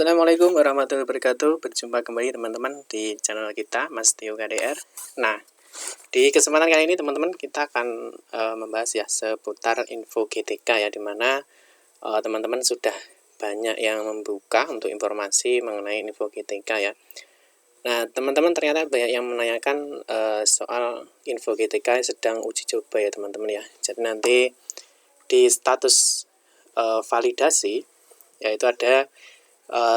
Assalamualaikum warahmatullahi wabarakatuh. Berjumpa kembali teman-teman di channel kita Mas Tio KDR. Nah, di kesempatan kali ini teman-teman kita akan membahas ya seputar info GTK ya, dimana teman-teman sudah banyak yang membuka untuk informasi mengenai info GTK ya. Nah, teman-teman ternyata banyak yang menanyakan soal info GTK sedang uji coba ya teman-teman ya. Jadi nanti di status validasi yaitu ada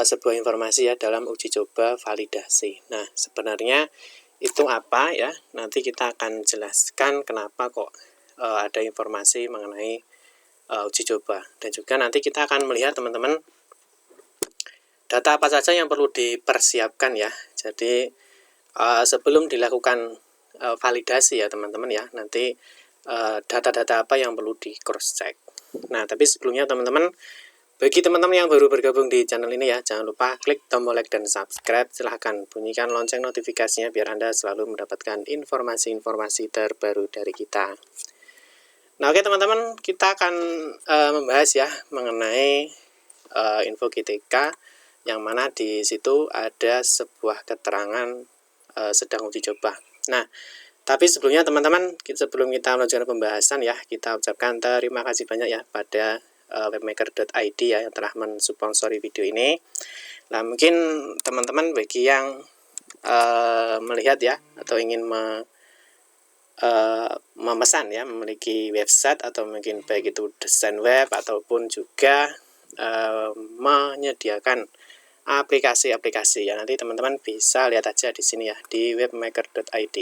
sebuah informasi ya dalam uji coba validasi. Nah, sebenarnya itu apa ya? Nanti kita akan jelaskan kenapa kok ada informasi mengenai uji coba. Dan juga nanti kita akan melihat teman-teman data apa saja yang perlu dipersiapkan ya. Jadi sebelum dilakukan validasi ya teman-teman ya, nanti data-data apa yang perlu di cross check. Nah, tapi sebelumnya teman-teman, bagi teman-teman yang baru bergabung di channel ini ya, jangan lupa klik tombol like dan subscribe. Silahkan bunyikan lonceng notifikasinya biar Anda selalu mendapatkan informasi-informasi terbaru dari kita. Nah, oke teman-teman, kita akan membahas ya mengenai info GTK, yang mana di situ ada sebuah keterangan sedang uji coba. Nah, tapi sebelumnya teman-teman, sebelum kita melanjutkan pembahasan ya, kita ucapkan terima kasih banyak ya pada webmaker.id ya yang telah mensponsori video ini. Nah, mungkin teman-teman bagi yang melihat ya atau ingin memesan ya, memiliki website atau mungkin baik itu desain web ataupun juga menyediakan aplikasi-aplikasi ya, nanti teman-teman bisa lihat aja di sini ya di webmaker.id.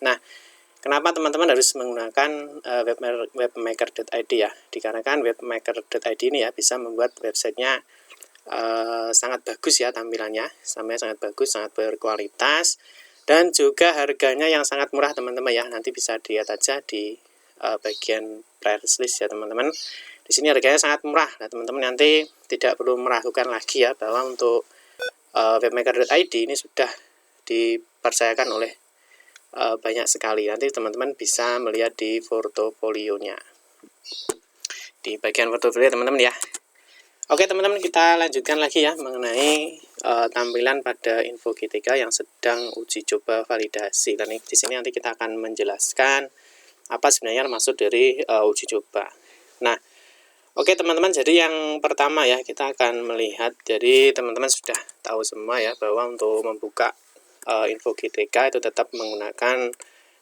Nah, kenapa teman-teman harus menggunakan webmaker.id ya? Dikarenakan webmaker.id ini ya bisa membuat websitenya sangat bagus ya tampilannya, sangat bagus, sangat berkualitas, dan juga harganya yang sangat murah teman-teman ya. Nanti bisa dilihat aja di bagian price list ya teman-teman. Di sini harganya sangat murah. Nah, teman-teman nanti tidak perlu meragukan lagi ya bahwa untuk webmaker.id ini sudah dipercayakan oleh banyak sekali. Nanti teman-teman bisa melihat di portofolionya, di bagian portofolio teman-teman ya. Oke teman-teman, kita lanjutkan lagi ya mengenai tampilan pada info GTK yang sedang uji coba validasi. Dan di sini nanti kita akan menjelaskan apa sebenarnya maksud dari uji coba. Nah, oke teman-teman, jadi yang pertama ya kita akan melihat, jadi teman-teman sudah tahu semua ya bahwa untuk membuka info GTK itu tetap menggunakan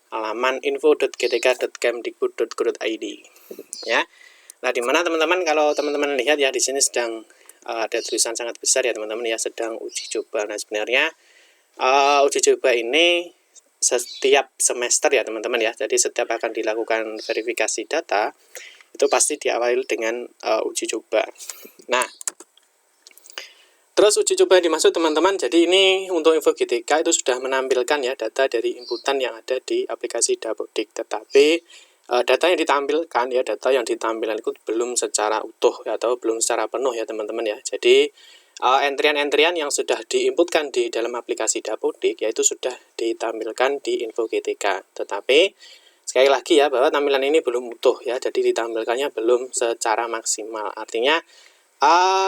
halaman info.gtk.kemdikbud.go.id ya. Nah, dimana teman-teman kalau teman-teman lihat ya di sini sedang ada tulisan sangat besar ya teman-teman ya, sedang uji coba. Nah, sebenarnya uji coba ini setiap semester ya teman-teman ya. Jadi setiap akan dilakukan verifikasi data itu pasti diawali dengan uji coba. Nah, terus uji coba yang dimaksud teman-teman, jadi ini untuk info GTK itu sudah menampilkan ya data dari inputan yang ada di aplikasi Dapodik, tetapi data yang ditampilkan itu belum secara utuh ya, atau belum secara penuh ya teman-teman ya. Jadi entrian-entrian yang sudah diinputkan di dalam aplikasi Dapodik yaitu sudah ditampilkan di info GTK, tetapi sekali lagi ya bahwa tampilan ini belum utuh ya, jadi ditampilkannya belum secara maksimal. Artinya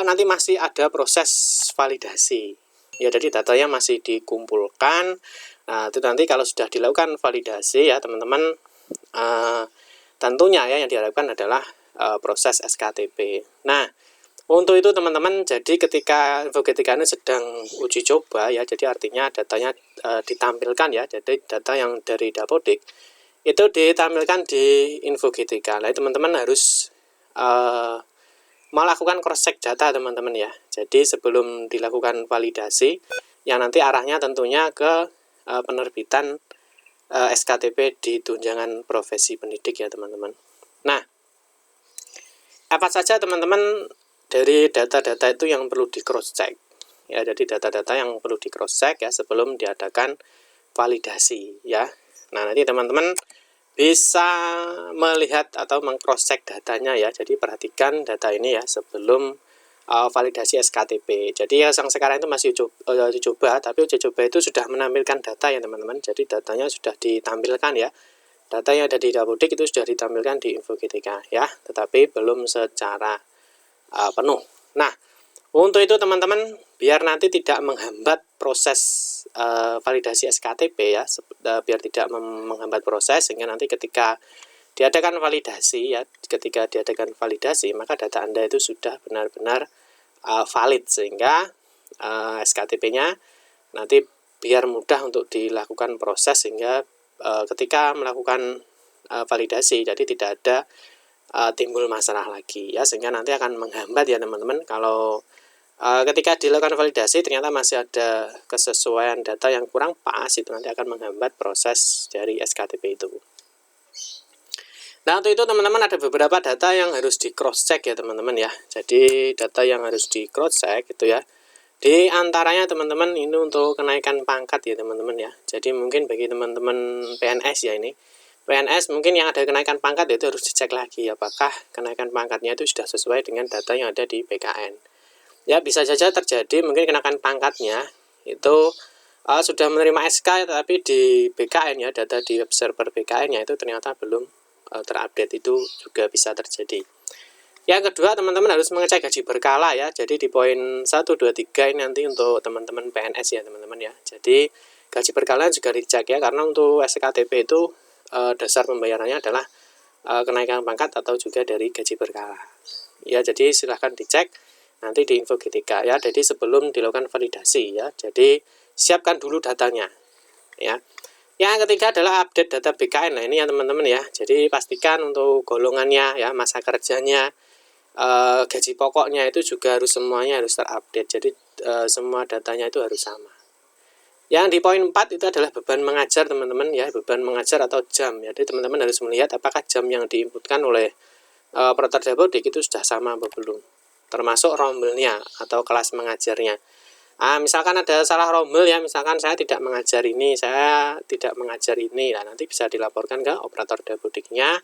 nanti masih ada proses validasi ya, jadi datanya masih dikumpulkan. Nah, itu nanti kalau sudah dilakukan validasi ya teman-teman, tentunya ya yang diharapkan adalah proses SKTP. Nah, untuk itu teman-teman, jadi ketika info GTK ini sedang uji coba ya, jadi artinya datanya ditampilkan ya, jadi data yang dari Dapodik itu ditampilkan di info GTK. Nah, teman-teman harus melakukan cross check data teman-teman ya. Jadi sebelum dilakukan validasi yang nanti arahnya tentunya ke penerbitan SKTP di tunjangan profesi pendidik ya teman-teman. Nah, apa saja teman-teman dari data-data itu yang perlu di cross check ya, jadi data-data yang perlu di cross check ya sebelum diadakan validasi ya. Nah, nanti teman-teman bisa melihat atau meng-cross check datanya ya. Jadi perhatikan data ini ya sebelum validasi SKTP. Jadi yang sekarang itu masih uji coba, tapi uji coba itu sudah menampilkan data ya teman-teman. Jadi datanya sudah ditampilkan ya. Data yang ada di Dapodik itu sudah ditampilkan di info GTK ya, tetapi belum secara penuh. Nah, Untuk itu teman-teman, biar nanti tidak menghambat proses validasi SKTP ya, biar tidak menghambat proses, sehingga nanti ketika diadakan validasi ya, maka data Anda itu sudah benar-benar valid, sehingga SKTP-nya nanti biar mudah untuk dilakukan proses, sehingga ketika melakukan validasi jadi tidak ada timbul masalah lagi ya, sehingga nanti akan menghambat ya teman-teman kalau ketika dilakukan validasi ternyata masih ada kesesuaian data yang kurang pas, itu nanti akan menghambat proses dari SKTP itu. Nah, untuk itu teman-teman ada beberapa data yang harus di cross check ya teman-teman ya. Jadi data yang harus di cross check itu ya, di antaranya teman-teman ini untuk kenaikan pangkat ya teman-teman ya. Jadi mungkin bagi teman-teman PNS ya, ini PNS mungkin yang ada kenaikan pangkat itu harus dicek lagi apakah kenaikan pangkatnya itu sudah sesuai dengan data yang ada di BKN. Ya, bisa saja terjadi mungkin kenaikan pangkatnya itu sudah menerima SK, tapi di BKN ya, data di web server BKN-nya itu ternyata belum terupdate, itu juga bisa terjadi. Yang kedua, teman-teman harus mengecek gaji berkala ya. Jadi di poin 1, 2, 3 ini nanti untuk teman-teman PNS ya teman-teman ya. Jadi gaji berkala juga dicek ya, karena untuk SKTP itu dasar pembayarannya adalah kenaikan pangkat atau juga dari gaji berkala. Ya, jadi silahkan dicek nanti di info GTK ya. Jadi sebelum dilakukan validasi ya. Jadi siapkan dulu datanya ya. Yang ketiga adalah update data BKN. Nah, ini ya teman-teman ya. Jadi pastikan untuk golongannya ya, masa kerjanya, gaji pokoknya itu juga harus semuanya harus terupdate. Jadi semua datanya itu harus sama. Yang di poin 4 itu adalah beban mengajar teman-teman ya, beban mengajar atau jam ya. Jadi teman-teman harus melihat apakah jam yang diinputkan oleh operator Dapodik itu sudah sama atau belum, termasuk rombelnya atau kelas mengajarnya. Misalkan ada salah rombel ya, misalkan saya tidak mengajar ini, saya tidak mengajar ini, nah nanti bisa dilaporkan ke operator Dapodiknya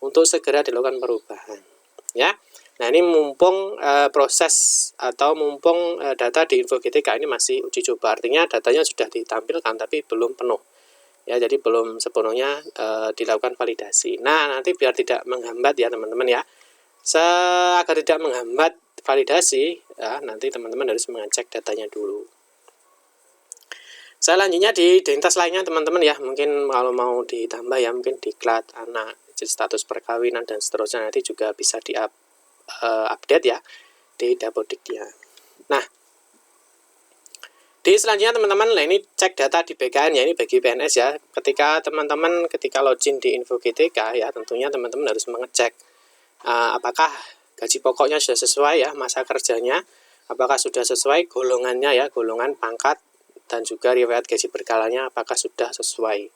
untuk segera dilakukan perubahan ya. Nah, ini mumpung proses atau mumpung data di info GTK ini masih uji coba, artinya datanya sudah ditampilkan tapi belum penuh ya, jadi belum sepenuhnya dilakukan validasi. Nah, nanti biar tidak menghambat ya teman-teman ya, agar tidak menghambat validasi ya, nanti teman-teman harus mengecek datanya dulu. Selanjutnya di identitas lainnya teman-teman ya, mungkin kalau mau ditambah ya, mungkin diklat anak, status perkawinan dan seterusnya, nanti juga bisa di update ya di Dapodiknya. Nah, di selanjutnya teman-teman, nah ini cek data di BKN ya, ini bagi PNS ya. Ketika teman-teman login di info GTK ya, tentunya teman-teman harus mengecek apakah gaji pokoknya sudah sesuai ya, masa kerjanya apakah sudah sesuai, golongannya ya, golongan pangkat, dan juga riwayat gaji berkalanya apakah sudah sesuai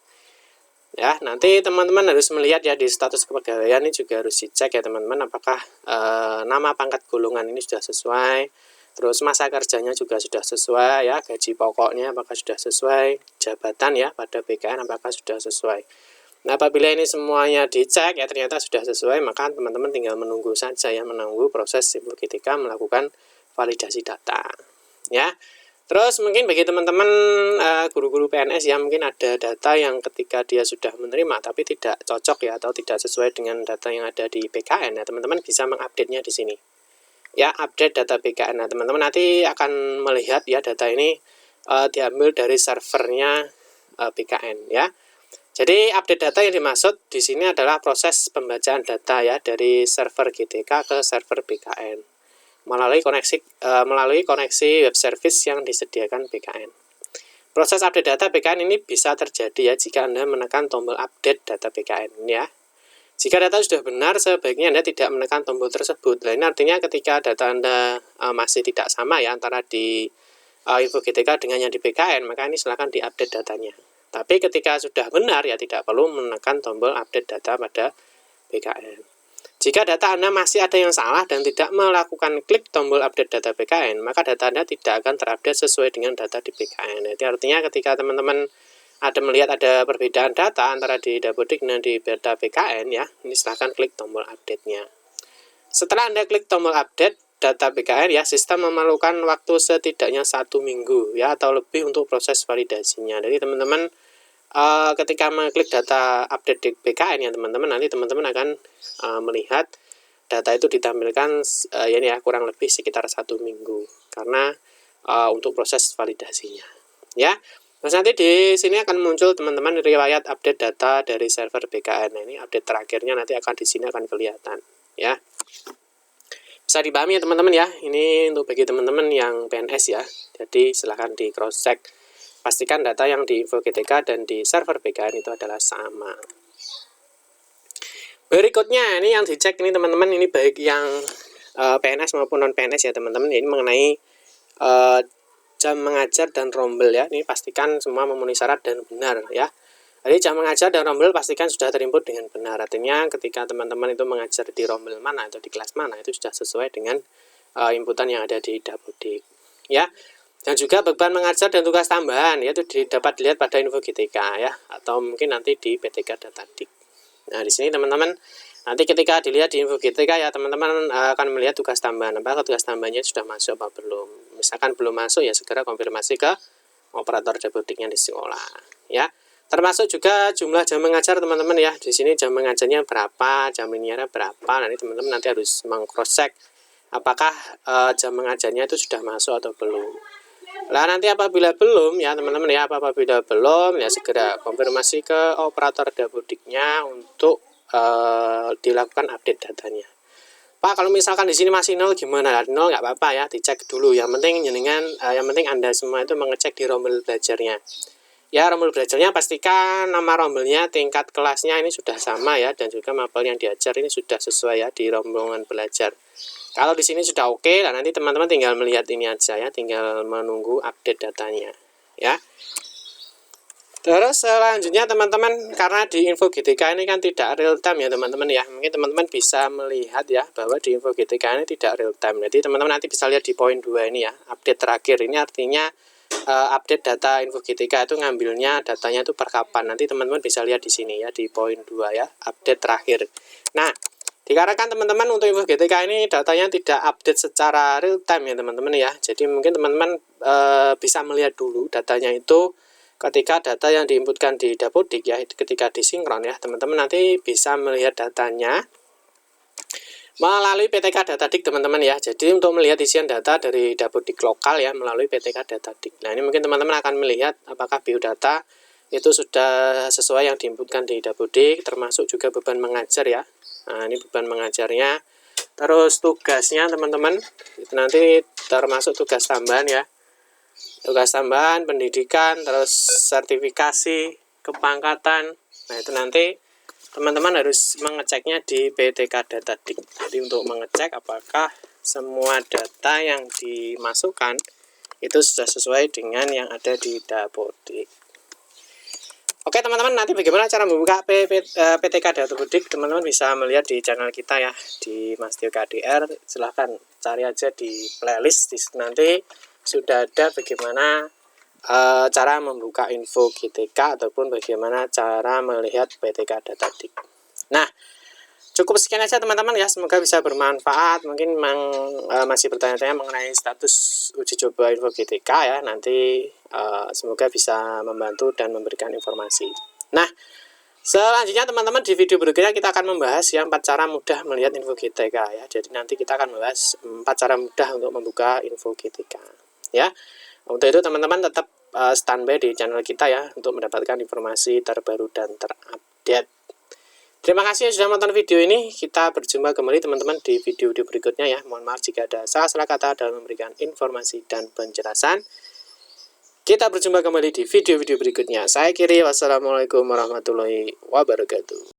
ya. Nanti teman-teman harus melihat ya di status kepegawaian ini juga harus dicek ya teman-teman, apakah nama, pangkat, golongan ini sudah sesuai, terus masa kerjanya juga sudah sesuai ya, gaji pokoknya apakah sudah sesuai, jabatan ya pada BKN apakah sudah sesuai. Nah, apabila ini semuanya dicek ya ternyata sudah sesuai, maka teman-teman tinggal menunggu saja ya, menunggu proses info GTK melakukan validasi data ya. Terus mungkin bagi teman-teman guru-guru PNS ya, mungkin ada data yang ketika dia sudah menerima tapi tidak cocok ya, atau tidak sesuai dengan data yang ada di BKN ya, teman-teman bisa mengupdate-nya di sini ya, update data BKN. Nah, teman-teman nanti akan melihat ya data ini diambil dari servernya BKN ya. Jadi update data yang dimaksud di sini adalah proses pembacaan data ya dari server GTK ke server BKN melalui koneksi web service yang disediakan BKN. Proses update data BKN ini bisa terjadi ya jika Anda menekan tombol update data BKN ya. Jika data sudah benar, sebaiknya Anda tidak menekan tombol tersebut. Nah, ini artinya ketika data Anda masih tidak sama ya antara di info GTK dengan yang di BKN, maka ini silakan diupdate datanya. Tapi ketika sudah benar ya tidak perlu menekan tombol update data pada BKN. Jika data Anda masih ada yang salah dan tidak melakukan klik tombol update data BKN, maka data Anda tidak akan terupdate sesuai dengan data di BKN. Jadi artinya ketika teman-teman ada melihat ada perbedaan data antara di Dapodik dan di data BKN ya, ini silahkan klik tombol update-nya. Setelah Anda klik tombol update data BKN ya, sistem memerlukan waktu setidaknya 1 minggu ya atau lebih untuk proses validasinya. Jadi teman-teman ketika mengklik data update di BKN ya teman-teman, nanti teman-teman akan melihat data itu ditampilkan ya ini ya kurang lebih sekitar 1 minggu karena untuk proses validasinya ya. Terus nanti di sini akan muncul teman-teman riwayat update data dari server BKN. Nah, ini update terakhirnya nanti akan di sini akan kelihatan ya. Bisa dipahami ya teman-teman ya. Ini untuk bagi teman-teman yang PNS ya. Jadi silahkan di cross check. Pastikan data yang di info GTK dan di server BKN itu adalah sama. Berikutnya ini yang dicek ini teman-teman, ini baik yang PNS maupun non PNS ya teman-teman. Ini mengenai jam mengajar dan rombel ya. Ini pastikan semua memenuhi syarat dan benar ya. Jadi jam mengajar dan rombel pastikan sudah terinput dengan benar. Artinya ketika teman-teman itu mengajar di rombel mana atau di kelas mana itu sudah sesuai dengan inputan yang ada di Dapodik ya. Dan juga beban mengajar dan tugas tambahan ya, itu dapat dilihat pada info GTK ya, atau mungkin nanti di PTK Datadik. Nah, di sini teman-teman nanti ketika dilihat di info GTK ya, teman-teman akan melihat tugas tambahan. Apakah tugas tambahannya sudah masuk apa belum? Misalkan belum masuk ya segera konfirmasi ke operator Dapodiknya di sekolah ya. Termasuk juga jumlah jam mengajar teman-teman ya. Di sini jam mengajarnya berapa, jam linearnya berapa. Nanti teman-teman nanti harus meng-cross check apakah jam mengajarnya itu sudah masuk atau belum. Nah, nanti apabila belum ya teman-teman ya, apabila belum ya segera konfirmasi ke operator Dapodiknya untuk dilakukan update datanya. Pak, kalau misalkan di sini masih 0 gimana? 0 nggak apa-apa ya, dicek dulu. Yang penting yang penting Anda semua itu mengecek di rombel belajarnya. Ya, rombel belajarnya pastikan nama rombelnya, tingkat kelasnya ini sudah sama ya, dan juga mapel yang diajar ini sudah sesuai ya di rombongan belajar. Kalau di sini sudah oke, nah nanti teman-teman tinggal melihat ini aja ya, tinggal menunggu update datanya ya. Terus selanjutnya teman-teman, karena di info GTK ini kan tidak real time ya teman-teman ya. Mungkin teman-teman bisa melihat ya bahwa di info GTK ini tidak real time. Jadi teman-teman nanti bisa lihat di poin 2 ini ya, update terakhir. Ini artinya update data info GTK itu ngambilnya datanya itu per kapan. Nanti teman-teman bisa lihat di sini ya di poin 2 ya, update terakhir. Nah, dikarenakan teman-teman untuk info GTK ini datanya tidak update secara real time ya teman-teman ya. Jadi mungkin teman-teman bisa melihat dulu datanya itu ketika data yang diinputkan di Dapodik ya, ketika disinkron ya, teman-teman nanti bisa melihat datanya melalui PTK Datadik teman-teman ya. Jadi untuk melihat isian data dari Dapodik lokal ya melalui PTK Datadik. Nah, ini mungkin teman-teman akan melihat apakah biodata itu sudah sesuai yang diinputkan di Dapodik, termasuk juga beban mengajar ya. Nah, ini beban mengajarnya. Terus tugasnya teman-teman, itu nanti termasuk tugas tambahan ya. Tugas tambahan, pendidikan, terus sertifikasi, kepangkatan. Nah, itu nanti teman-teman harus mengeceknya di PTK Datadik. Jadi untuk mengecek apakah semua data yang dimasukkan itu sudah sesuai dengan yang ada di Dapodik. Oke teman-teman, nanti bagaimana cara membuka PTK Datadik, teman-teman bisa melihat di channel kita ya, di Mas Tio KDR. Silahkan cari aja di playlist, di nanti sudah ada bagaimana cara membuka info GTK ataupun bagaimana cara melihat PTK Datadik. Nah, cukup sekian aja teman-teman ya, semoga bisa bermanfaat. Mungkin masih bertanya-tanya mengenai status uji coba info GTK ya, nanti semoga bisa membantu dan memberikan informasi. Nah, selanjutnya teman-teman di video berikutnya kita akan membahas ya 4 cara mudah melihat info GTK ya. Jadi nanti kita akan membahas 4 cara mudah untuk membuka info GTK ya. Untuk itu teman-teman tetap standby di channel kita ya untuk mendapatkan informasi terbaru dan terupdate. Terima kasih yang sudah menonton video ini. Kita berjumpa kembali teman-teman di video-video berikutnya ya. Mohon maaf jika ada salah-salah kata dalam memberikan informasi dan penjelasan. Kita berjumpa kembali di video-video berikutnya. Saya Kiri, wassalamualaikum warahmatullahi wabarakatuh.